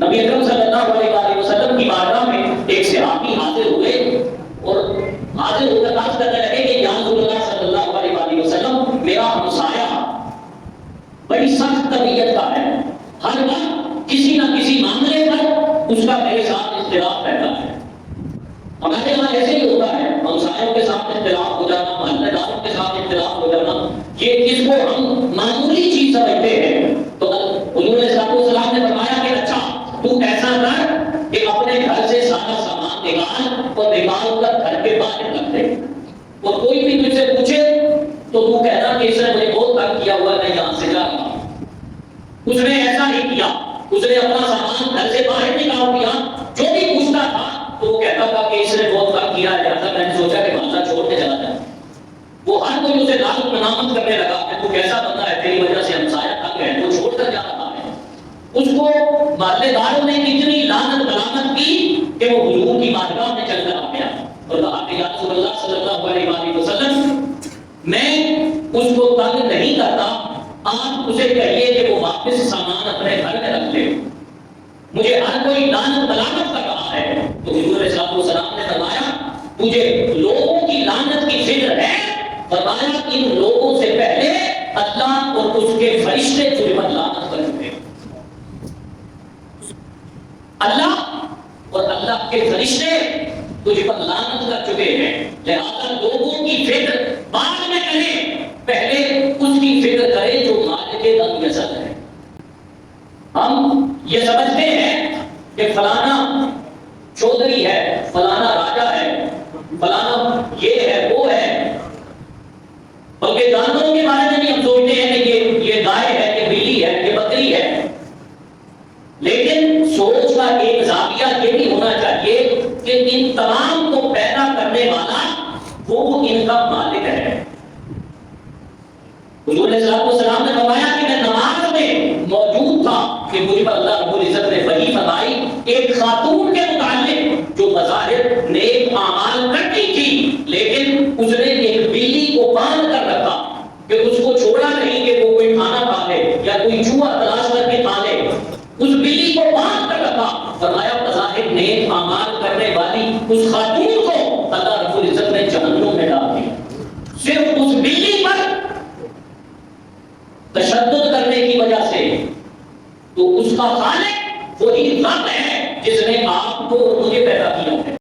نبی اکرم صلی اللہ علیہ وسلم کی بارگاہ میں ایک صحابی حاضر ہوئے اور حاضر ہو کر عرض کرنے لگے کہ یا رسول اللہ صلی اللہ علیہ وسلم، میرا ہمسایہ بڑی سخت طبیعت کا ہے، ہر وقت کسی نہ کسی معاملے پر اس کا میرے ساتھ اختلاف رہتا ہے۔ ہمارے یہاں ایسے ہی ہوتا ہے، ہمسایوں کے ساتھ اختلاف ہو جانا، محلے داروں کے ساتھ اختلاف ہو جانا، یہ اس کو ہم معمولی چیز سمجھتے ہیں۔ تو حضور صلی اللہ علیہ وسلم نے فرمایا کہ اچھا تو ایسا کر کہ اپنے گھر سے سارا سامان نکال اور نکال کر گھر کے باہر رکھ دے، اور کوئی بھی تجھ سے پوچھے تو تو کہنا کہ اس نے مجھے بہت تنگ کیا ہوا ہے، میں یہاں سے جا رہا ہوں۔ اس نے ایسا ہی کیا، اس نے اپنا سامان گھر سے باہر نکال دیا، جو بھی پوچھتا تھا تو وہ کہتا تھا کہ اس نے بہت تنگ کیا ہے، لہٰذا میں نے سوچا کہ بادشاہ چھوڑ کے چلا جائے۔ وہ ہر کوئی اسے لعنت ملامت کرنے لگا کہ تو کیسا بندہ ہے، تیری وجہ سے ہمسایہ تنگ ہے، تو چھوڑ کر جا رہا ہے۔ اس کو محلے داروں نے اتنی لعنت ملامت کی کہ وہ حضور کی بارگاہ میں چل کر آ گیا اور کہا کہ یا رسول اللہ صلی اللہ علیہ وسلم، میں اس کو تنگ نہیں کرتا، آپ اسے کہیے کہ وہ واپس سامان اپنے گھر میں رکھ لے، مجھے ہر کوئی لعنت ملامت کر رہا ہے۔ تو حضور صلی اللہ علیہ وسلم نے فرمایا تجھے لوگوں کی لعنت کی فکر ہے؟ فرمایا ان لوگوں سے پہلے اللہ اور اس کے فرشتے تجھ پر لعنت کر چکے، اللہ اور اللہ کے فرشتے تجھ پر لعنت کر چکے ہیں، لہذا لوگوں کی فکر بعد میں کرے، پہلے اس کی فکر کرے جو مالک غم یزل ہے۔ ہم یہ سمجھتے ہیں کہ فلانا چودھری ہے، فلانا راجا ہے، فلانا یہ ہے وہ ہے، بلکہ جانوروں کے بارے میں بھی ہم سوچتے ہیں کہ یہ گائے ہے، یہ بلی ہے، یہ بکری ہے، لیکن سوچ کا ایک زاویہ یہ بھی ہونا چاہیے کہ ان تمام کو پیدا کرنے والا وہ ان کا مالک ہے۔ حضور صلی اللہ علیہ وسلم نے فرمایا کہ میں نماز میں موجود تھا کہ مجھ پر اللہ رب العزت نے وحی فرمائی ایک خاتون کے متعلق جو بظاہر نیک اعمال کرتی تھی، لیکن اس نے ایک بلی کو باندھ کر رکھا کہ اس کو چھوڑا نہیں کہ وہ کوئی کھانا کھا لے یا کوئی چوہا تلاش کر کے کھا لے، اس بلی کو باندھ کر رکھا۔ فرمایا بظاہر نیک اعمال کرنے والی اس خاتون کو اللہ رب العزت نے جہنم میں ڈال دیا، صرف اس بلی پر تشدد کرنے کی وجہ سے۔ تو اس کا خالق وہی رب ہے جس نے آپ کو اور مجھے